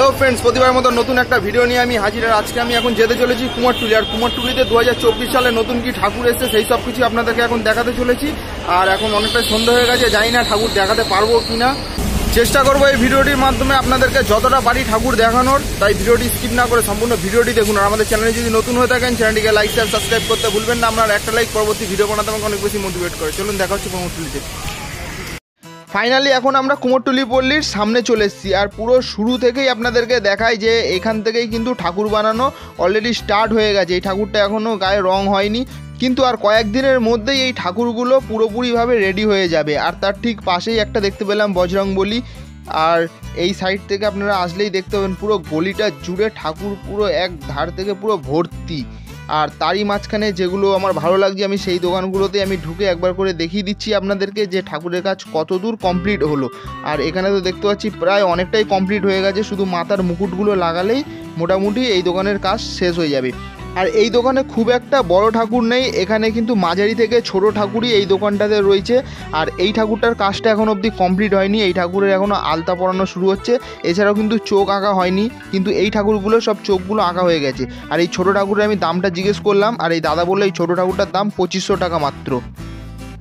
Hello friends, প্রতিবার মতো নতুন একটা ভিডিও নিয়ে আমি হাজির। আর আজকে আমি এখন যেতে চলেছি কুমারটুলি। আর কুমারটুলিতে 2024 সালে নতুন কি ঠাকুর এসেছে সেই সব কিছু আপনাদেরকে এখন দেখাতে চলেছি। আর এখন অনেকটা সন্ধ্যা হয়ে গেছে, জানি না ঠাকুর দেখাতে পারবো কিনা। চেষ্টা করবো এই ভিডিওটির মাধ্যমে আপনাদেরকে যতটা পারি ঠাকুর দেখানোর। তাই ভিডিওটি স্কিপ না করে সম্পূর্ণ ভিডিওটি দেখুন। আর আমাদের চ্যানেলে যদি নতুন হয়ে থাকেন চ্যানেলটিকে লাইক শেয়ার সাবস্ক্রাইব করতে ভুলবেন না। আপনার একটা লাইক পরবর্তী ভিডিও বানাতে আমাকে অনেক বেশি মোটিভেট করে। চলুন দেখা হচ্ছে কুমারটুলিতে। ফাইনালি এখন আমরা কুমারটুলি পল্লীর সামনে চলে এসেছি। আর পুরো শুরু থেকেই আপনাদেরকে দেখায় যে এখান থেকেই কিন্তু ঠাকুর বানানো অলরেডি স্টার্ট হয়ে গেছে। এই ঠাকুরটা এখনও গায়ে রং হয়নি, কিন্তু আর কয়েকদিনের মধ্যেই এই ঠাকুরগুলো পুরোপুরিভাবে রেডি হয়ে যাবে। আর তার ঠিক পাশেই একটা দেখতে পেলাম বজরংবলী। আর এই সাইড থেকে আপনারা আসলেই দেখতে পাবেন পুরো গলিটা জুড়ে ঠাকুর, পুরো এক ধার থেকে পুরো ভর্তি। আর তারই মাঝখানে যেগুলো আমার ভালো লাগছে আমি সেই দোকানগুলোতে আমি ঢুকে একবার করে দেখিয়ে দিচ্ছি আপনাদেরকে যে ঠাকুরের কাজ কত দূর কমপ্লিট হলো। আর এখানে তো দেখতে পাচ্ছি প্রায় অনেকটাই কমপ্লিট হয়ে গেছে, শুধু মাথার মুকুটগুলো লাগালেই মোটামুটি এই দোকানের কাজ শেষ হয়ে যাবে। আর এই দোকানে খুব একটা বড় ঠাকুর নেই, এখানে কিন্তু মাঝারি থেকে ছোট ঠাকুরই এই দোকানটাতে রয়েছে। আর এই ঠাকুরটার কাজটা এখন অবধি কমপ্লিট হয়নি, এই ঠাকুরের এখনও আলতা পরানো শুরু হচ্ছে। এছাড়াও কিন্তু চোখ আঁকা হয়নি, কিন্তু এই ঠাকুরগুলো সব চোখগুলো আঁকা হয়ে গেছে। আর এই ছোটো ঠাকুরের আমি দামটা জিজ্ঞেস করলাম, আর এই দাদা বললো এই ছোটো ঠাকুরটার দাম 2500 টাকা মাত্র।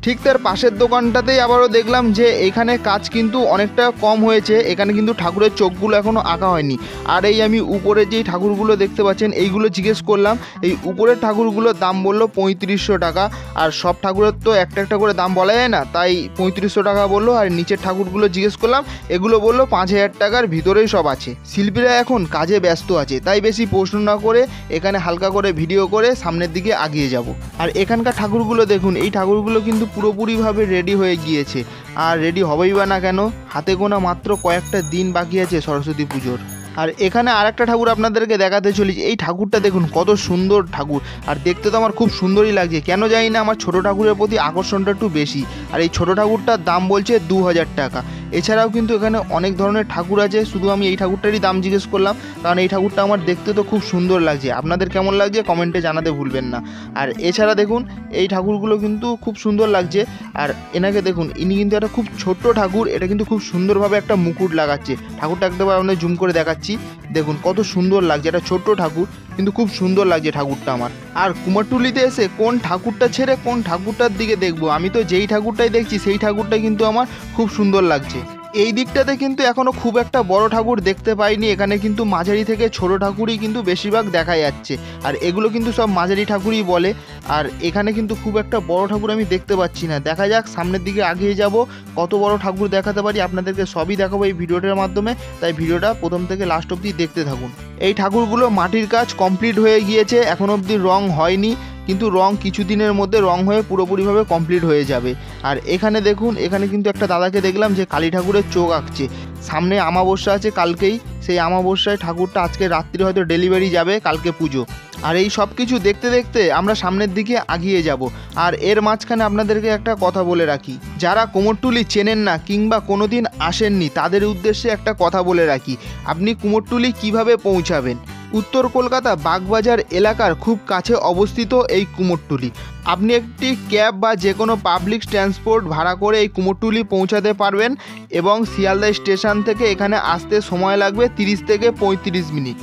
ঠিক তার পাশের দোকানটাতেই আবারও দেখলাম যে এখানে কাজ কিন্তু অনেকটা কম হয়েছে, এখানে কিন্তু ঠাকুরের চোখগুলো এখনও আঁকা হয়নি। আর এই আমি উপরে যেই ঠাকুরগুলো দেখতে পাচ্ছেন এইগুলো জিজ্ঞেস করলাম, এই উপরের ঠাকুরগুলোর দাম বললো 3500 টাকা। আর সব ঠাকুরের তো একটা একটা করে দাম বলা যায় না, তাই 3500 টাকা বললো। আর নিচের ঠাকুরগুলো জিজ্ঞেস করলাম, এগুলো বললো 5000 টাকার ভিতরেই সব আছে। শিল্পীরা এখন কাজে ব্যস্ত আছে, তাই বেশি প্রশ্ন না করে এখানে হালকা করে ভিডিও করে সামনের দিকে এগিয়ে যাব। আর এখানকার ঠাকুরগুলো দেখুন, এই ঠাকুরগুলো কিন্তু পুরোপুরিভাবে রেডি হয়ে গিয়েছে। আর রেডি হবেই বা না কেন, হাতে গোনা মাত্র কয়েকটা দিন বাকি আছে সরস্বতী পুজোর। আর এখানে আরেকটা ঠাকুর আপনাদেরকে দেখাতে চলেছি। এই ঠাকুরটা দেখুন কত সুন্দর ঠাকুর, আর দেখতে তো আমার খুব সুন্দরই লাগছে। কেন জানি না আমার ছোটো ঠাকুরের প্রতি আকর্ষণটা একটু বেশি। আর এই ছোটো ঠাকুরটার দাম বলছে 2000 টাকা। এছাড়াও কিন্তু এখানে অনেক ধরনের ঠাকুর আছে, শুধু আমি এই ঠাকুরটারই দাম জিজ্ঞেস করলাম, কারণ এই ঠাকুরটা আমার দেখতে তো খুব সুন্দর লাগছে। আপনাদের কেমন লাগছে কমেন্টে জানাতে ভুলবেন না। আর এছাড়া দেখুন এই ঠাকুরগুলো কিন্তু খুব সুন্দর লাগছে। আর এনাকে দেখুন, ইনি কিন্তু একটা খুব ছোট্ট ঠাকুর, এটা কিন্তু খুব সুন্দরভাবে একটা মুকুট লাগাচ্ছে। ঠাকুরটা একবার আপনাদের জুম করে দেখাচ্ছি, দেখুন কত সুন্দর লাগছে। একটা ছোট্ট ঠাকুর কিন্তু খুব সুন্দর লাগছে ঠাকুরটা আমার। আর কুমারটুলিতে এসে কোন ঠাকুরটা ছেড়ে কোন ঠাকুরটার দিকে দেখবো, আমি তো যেই ঠাকুরটাই দেখছি সেই ঠাকুরটাই কিন্তু আমার খুব সুন্দর লাগছে। এই দিকটাতে কিন্তু এখনও খুব একটা বড় ঠাকুর দেখতে পাইনি, এখানে কিন্তু মাঝারি থেকে ছোট ঠাকুরই কিন্তু বেশিরভাগ দেখা যাচ্ছে। আর এগুলো কিন্তু সব মাঝারি ঠাকুরই বলে। আর এখানে কিন্তু খুব একটা বড় ঠাকুর আমি দেখতে পাচ্ছি না। দেখা যাক সামনের দিকে এগিয়ে যাব, কত বড় ঠাকুর দেখাতে পারি আপনাদেরকে সবই দেখাবো এই ভিডিওটার মাধ্যমে। তাই ভিডিওটা প্রথম থেকে লাস্ট অবধি দেখতে থাকুন। এই ঠাকুরগুলো মাটির কাজ কমপ্লিট হয়ে গিয়েছে, এখন অবধি রং হয়নি, কিন্তু রং কিছুদিনের মধ্যে রং হয়ে পুরোপুরিভাবে কমপ্লিট হয়ে যাবে। আর এখানে দেখুন, এখানে কিন্তু একটা দাদাকে দেখলাম যে কালী ঠাকুরের চোখ আঁকছে। সামনে অমাবস্যা আছে কালকেই, সেই অমাবস্যায় ঠাকুরটা আজকে রাত্রি হয়তো ডেলিভারি যাবে, কালকে পুজো। আর এই সব কিছু দেখতে দেখতে আমরা সামনের দিকে এগিয়ে যাব। আর এর মাঝখানে আপনাদেরকে একটা কথা বলে রাখি, যারা কুমোরটুলি চেনেন না কিংবা কোনোদিন আসেননি তাদের উদ্দেশ্যে একটা কথা বলে রাখি, আপনি কুমোরটুলি কিভাবে পৌঁছাবেন। উত্তর কলকাতা বাগবাজার এলাকার খুব কাছে অবস্থিত এই কুমোরটুলি। আপনি একটি ক্যাব বা যে কোনো পাবলিক ট্রান্সপোর্ট ভাড়া করে এই কুমোরটুলি পৌঁছাতে পারবেন, এবং শিয়ালদা স্টেশন থেকে এখানে আসতে সময় লাগবে 30 থেকে 35 মিনিট।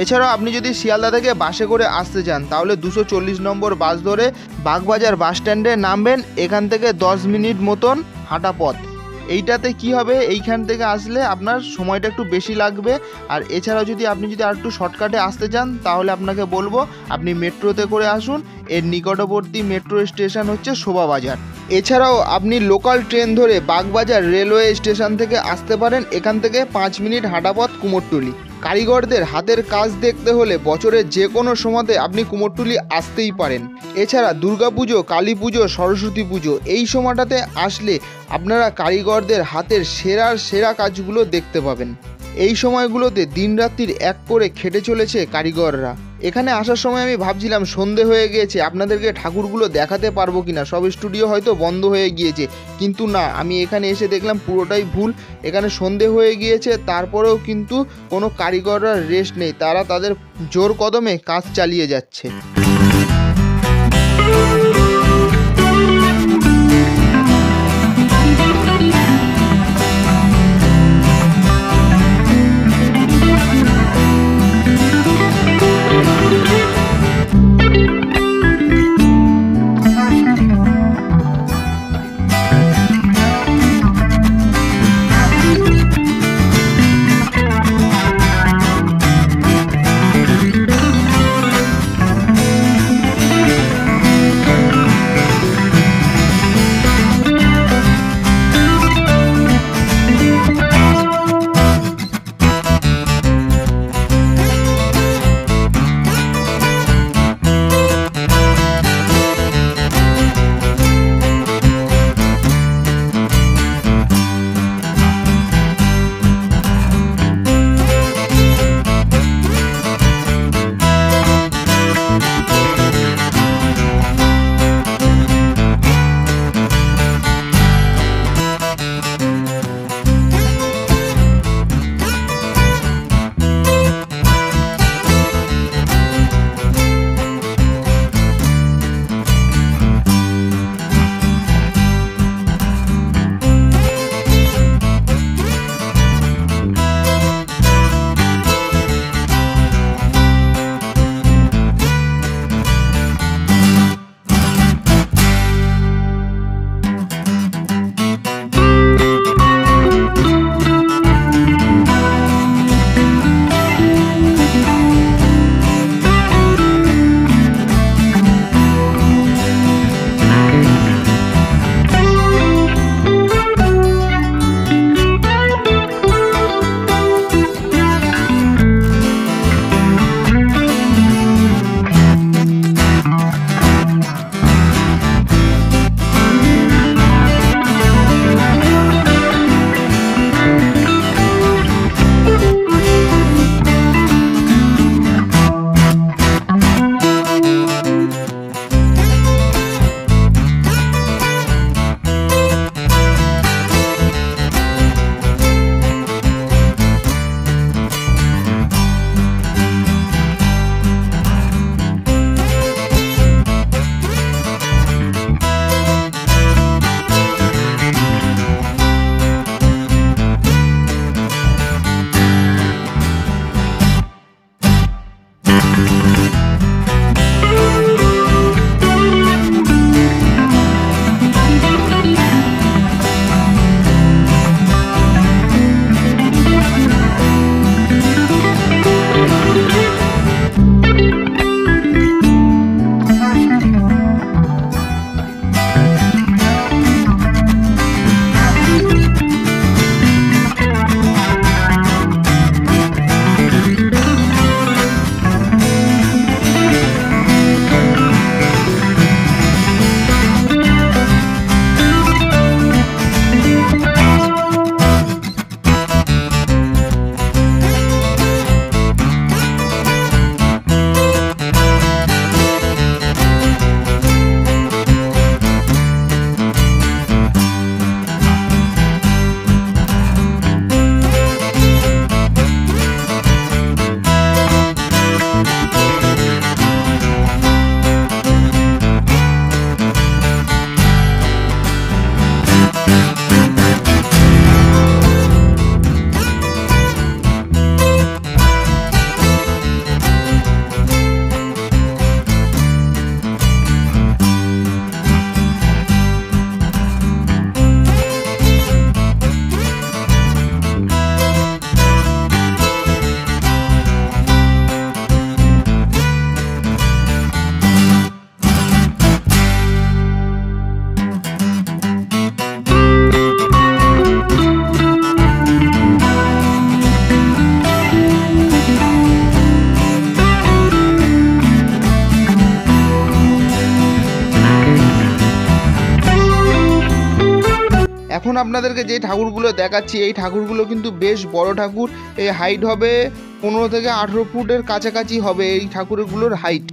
এছাড়াও আপনি যদি শিয়ালদা থেকে বাসে করে আসতে চান তাহলে 240 নম্বর বাস ধরে বাগবাজার বাস স্ট্যান্ডে নামবেন। এখান থেকে 10 মিনিট মতন হাঁটা পথ। এইটাতে কি হবে, এইখান থেকে আসলে আপনার সময়টা একটু বেশি লাগবে। আর এছাড়াও যদি আপনি আর একটু শর্টকাটে আসতে চান তাহলে আপনাকে বলবো আপনি মেট্রোতে করে আসুন। এর নিকটবর্তী মেট্রো স্টেশন হচ্ছে শোভাবাজার। এছাড়াও আপনি লোকাল ট্রেন ধরে বাগবাজার রেলওয়ে স্টেশন থেকে আসতে পারেন। এখান থেকে 5 মিনিট হাঁটা পথ কুমোরটুলি। কারিগরদের হাতের কাজ দেখতে হলে বছরের যে কোনো সময়তে আপনি কুমোরটুলি আসতেই পারেন। এছাড়া দুর্গাপুজো, কালী পুজো, সরস্বতী পুজো এই সময়টাতে আসলে আপনারা কারিগরদের হাতের সেরা কাজগুলো দেখতে পাবেন। এই সময়গুলোতে দিনরাত্রির এক করে খেটে চলেছে কারিগররা। এখানে আসার সময় আমি ভাবছিলাম সন্ধে হয়ে গিয়েছে, আপনাদেরকে ঠাকুরগুলো দেখাতে পারবো কিনা, সব স্টুডিও হয়তো বন্ধ হয়ে গিয়েছে, কিন্তু না, আমি এখানে এসে দেখলাম পুরোটাই ভুল। এখানে সন্ধে হয়ে গিয়েছে, তারপরেও কিন্তু কোনো কারিগররা রেস্ট নেই, তারা তাদের জোর কদমে কাজ চালিয়ে যাচ্ছে। এখন আপনাদেরকে যে ঠাকুরগুলো দেখাচ্ছি এই ঠাকুরগুলো কিন্তু বেশ বড় ঠাকুর। এই হাইট হবে 15 থেকে 18 ফুটের কাছাকাছি হবে এই ঠাকুরগুলোর হাইট।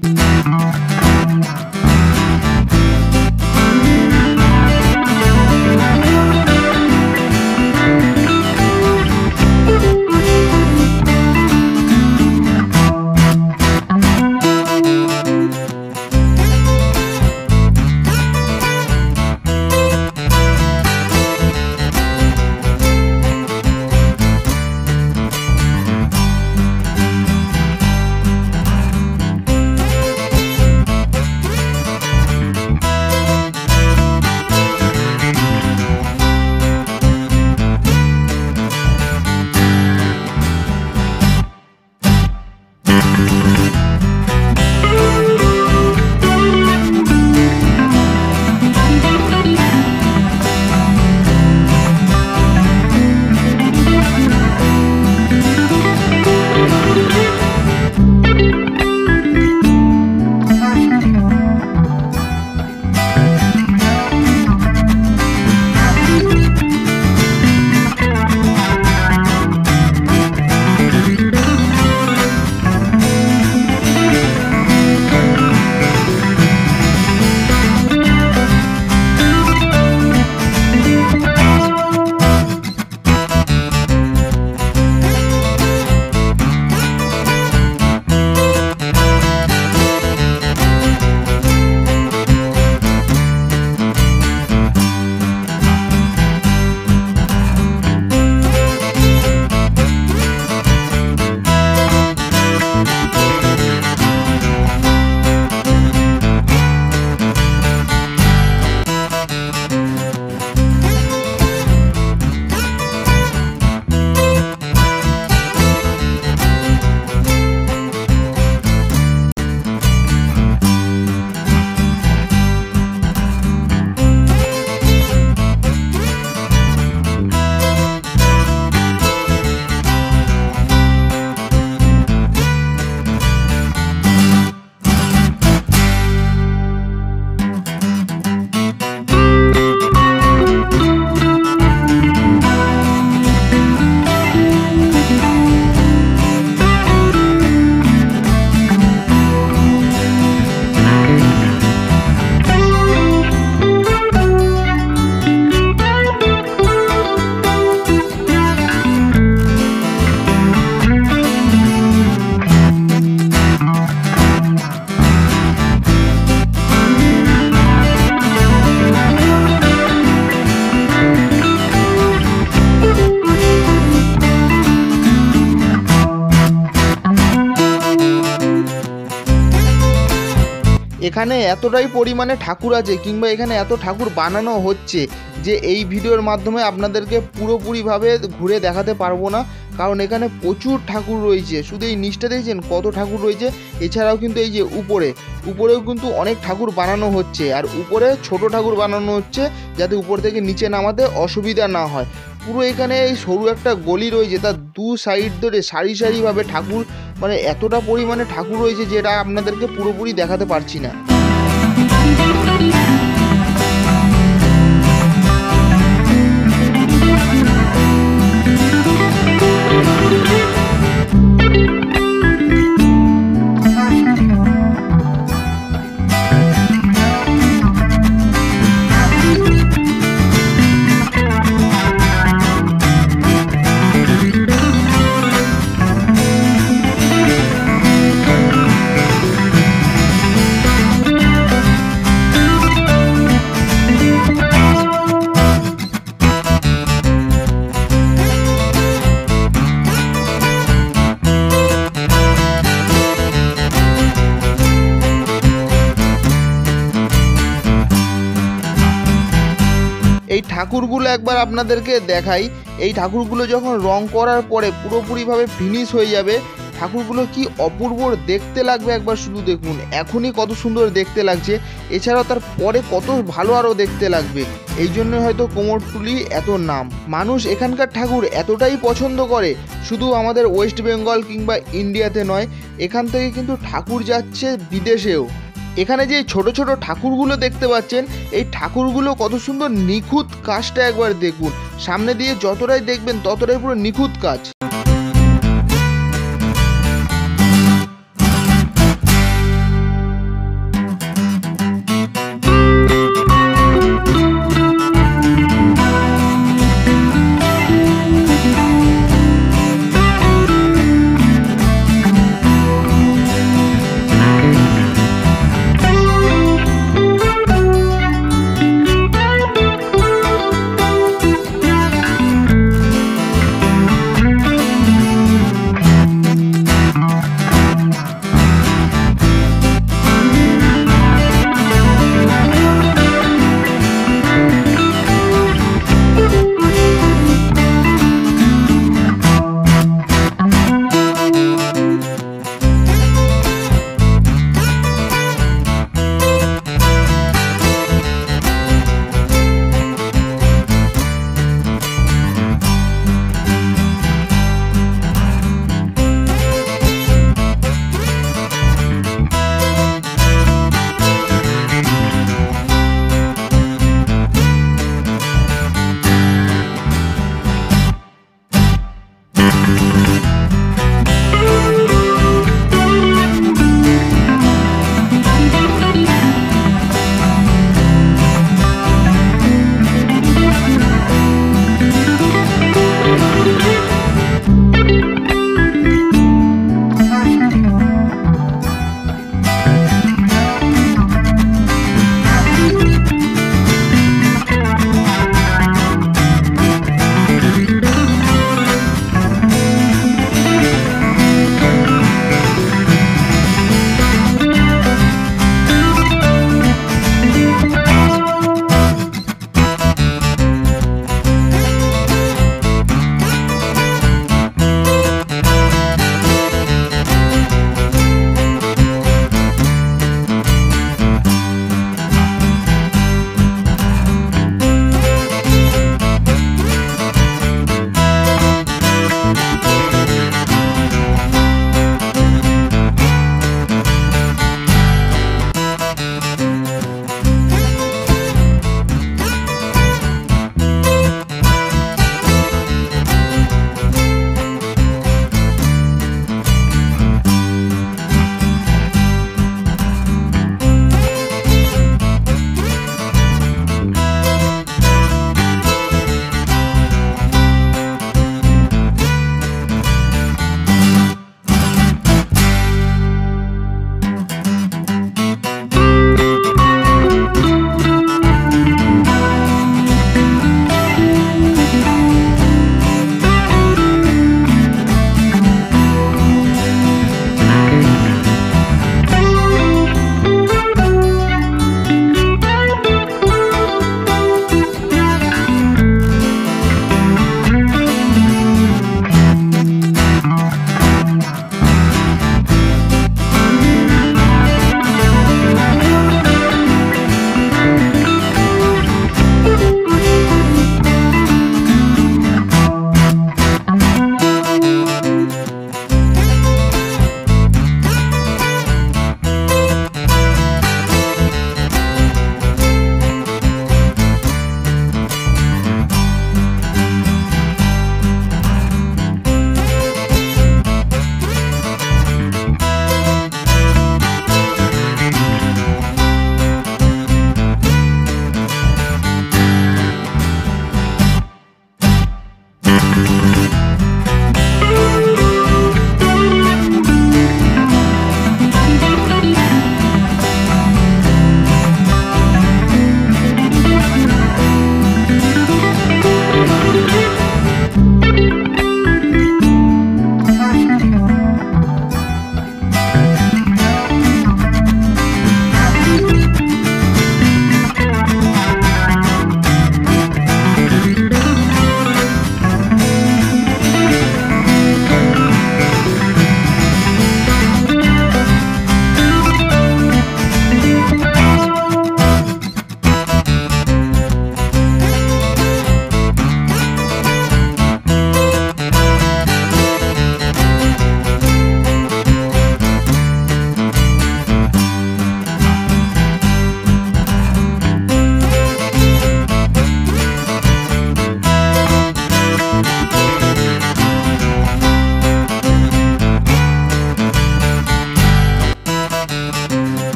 এখানে এতটাই পরিমাণে ঠাকুর আছে কিংবা এখানে এত ঠাকুর বানানো হচ্ছে যে এই ভিডিওর মাধ্যমে আপনাদেরকে পুরোপুরিভাবে ঘুরে দেখাতে পারবো না, কারণ এখানে প্রচুর ঠাকুর রয়েছে। শুধু এই নিচটা দেখছেন কত ঠাকুর রয়েছে, এছাড়াও কিন্তু এই যে উপরেও কিন্তু অনেক ঠাকুর বানানো হচ্ছে, আর উপরে ছোট ঠাকুর বানানো হচ্ছে যাতে উপর থেকে নিচে নামাতে অসুবিধা না হয়। পুরো এখানে এই সরু একটা গলি রয়েছে, তার দু সাইড ধরে সারি সারিভাবে ঠাকুর, মানে এতটা পরিমাণে ঠাকুর রয়েছে যেটা আপনাদেরকে পুরোপুরি দেখাতে পারছি না। এই ঠাকুরগুলো একবার আপনাদেরকে দেখাই। এই ঠাকুরগুলো যখন রং করার পরে পুরোপুরিভাবে ফিনিশ হয়ে যাবে, ঠাকুরগুলো কি অপূর্ব দেখতে লাগবে একবার শুধু দেখুন। এখনই কত সুন্দর দেখতে লাগছে, এছাড়াও তার পরে কত ভালো আরও দেখতে লাগবে। এই জন্য হয়তো কুমোরটুলি এত নাম। মানুষ এখানকার ঠাকুর এতটাই পছন্দ করে, শুধু আমাদের ওয়েস্ট বেঙ্গল কিংবা ইন্ডিয়াতে নয়, এখান থেকে কিন্তু ঠাকুর যাচ্ছে বিদেশেও। এখানে যে ছোট ছোট ঠাকুরগুলো দেখতে পাচ্ছেন, এই ঠাকুরগুলো কত সুন্দর নিখুঁত কাজটা একবার দেখুন। সামনে দিয়ে যতটাই দেখবেন ততটাই পুরো নিখুঁত কাজ।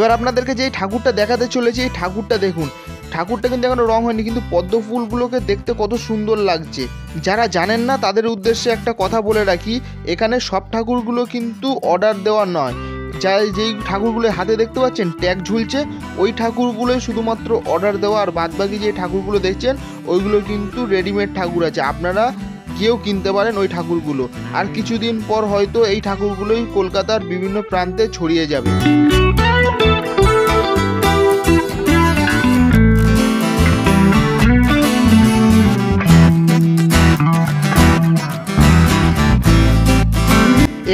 এবার আপনাদেরকে যে ঠাকুরটা দেখাতে চলেছে, এই ঠাকুরটা দেখুন, ঠাকুরটা কিন্তু এখনো রং হয়নি, কিন্তু পদ্ম ফুলগুলোকে দেখতে কত সুন্দর লাগছে। যারা জানেন না তাদের উদ্দেশ্যে একটা কথা বলে রাখি, এখানে সব ঠাকুরগুলো কিন্তু অর্ডার দেওয়া নয়। যেই ঠাকুরগুলো হাতে দেখতে পাচ্ছেন ট্যাগ ঝুলছে, ওই ঠাকুরগুলোই শুধুমাত্র অর্ডার দেওয়া, আর বাদবাকি যে ঠাকুরগুলো দেখছেন ওইগুলো কিন্তু রেডিমেড ঠাকুর আছে, আপনারা গিয়েও কিনতে পারেন ওই ঠাকুরগুলো। আর কিছুদিন পর হয়তো এই ঠাকুরগুলোই কলকাতার বিভিন্ন প্রান্তে ছড়িয়ে যাবে।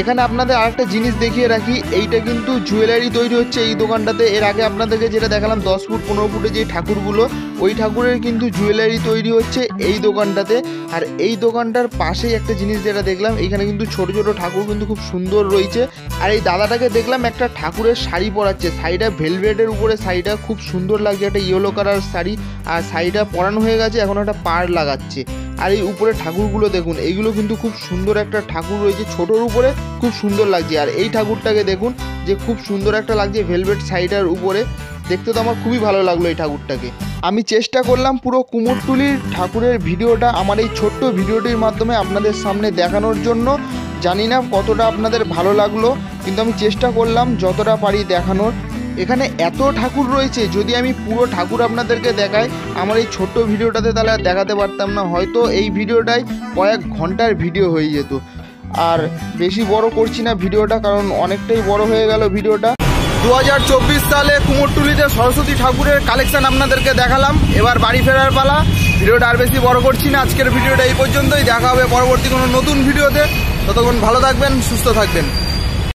এখানে আপনাদের আরেকটা জিনিস দেখিয়ে রাখি, এইটা কিন্তু জুয়েলারি তৈরি হচ্ছে এই দোকানটাতে। এর আগে আপনাদেরকে যেটা দেখালাম 10 ফুট 15 ফুটে যে ঠাকুরগুলো, ওই ঠাকুরের কিন্তু জুয়েলারি তৈরি হচ্ছে এই দোকানটাতে। আর এই দোকানটার পাশেই একটা জিনিস যেটা দেখলাম, এইখানে কিন্তু ছোট ছোট ঠাকুর কিন্তু খুব সুন্দর রয়েছে। আর এই দাদাটাকে দেখলাম একটা ঠাকুরের শাড়ি পরাচ্ছে, শাড়িটা ভেলভেটের উপরে, শাড়িটা খুব সুন্দর লাগছে, একটা ইয়েলো কালার শাড়ি, আর শাড়িটা পরানো হয়ে গেছে, এখন একটা পাড় লাগাচ্ছে। আর এই উপরে ঠাকুরগুলো দেখুন, এইগুলো কিন্তু খুব সুন্দর একটা ঠাকুর রয়েছে, ছোটোর উপরে খুব সুন্দর লাগছে। আর এই ঠাকুরটাকে দেখুন যে খুব সুন্দর একটা লাগছে ভেলভেট শাড়িটার উপরে, দেখতে তো আমার খুবই ভালো লাগলো এই ঠাকুরটাকে। আমি চেষ্টা করলাম পুরো কুমোরটুলির ঠাকুরের ভিডিওটা আমার এই ছোট্ট ভিডিওটির মাধ্যমে আপনাদের সামনে দেখানোর জন্য। জানি না কতটা আপনাদের ভালো লাগলো, কিন্তু আমি চেষ্টা করলাম যতটা পারি দেখানোর। এখানে এত ঠাকুর রয়েছে, যদি আমি পুরো ঠাকুর আপনাদেরকে দেখাই আমার এই ছোট্ট ভিডিওটাতে তাহলে দেখাতে পারতাম না, হয়তো এই ভিডিওটাই কয়েক ঘন্টার ভিডিও হয়ে যেত। আর বেশি বড় করছি না ভিডিওটা, কারণ অনেকটাই বড় হয়ে গেল ভিডিওটা। 2024 সালে কুমোরটুলিতে সরস্বতী ঠাকুরের কালেকশন আপনাদেরকে দেখালাম, এবার বাড়ি ফেরার পালা। ভিডিওটা আর বেশি বড় করছি না, আজকের ভিডিওটা এই পর্যন্তই। দেখা হবে পরবর্তী কোনো নতুন ভিডিওতে, ততক্ষণ ভালো থাকবেন, সুস্থ থাকবেন।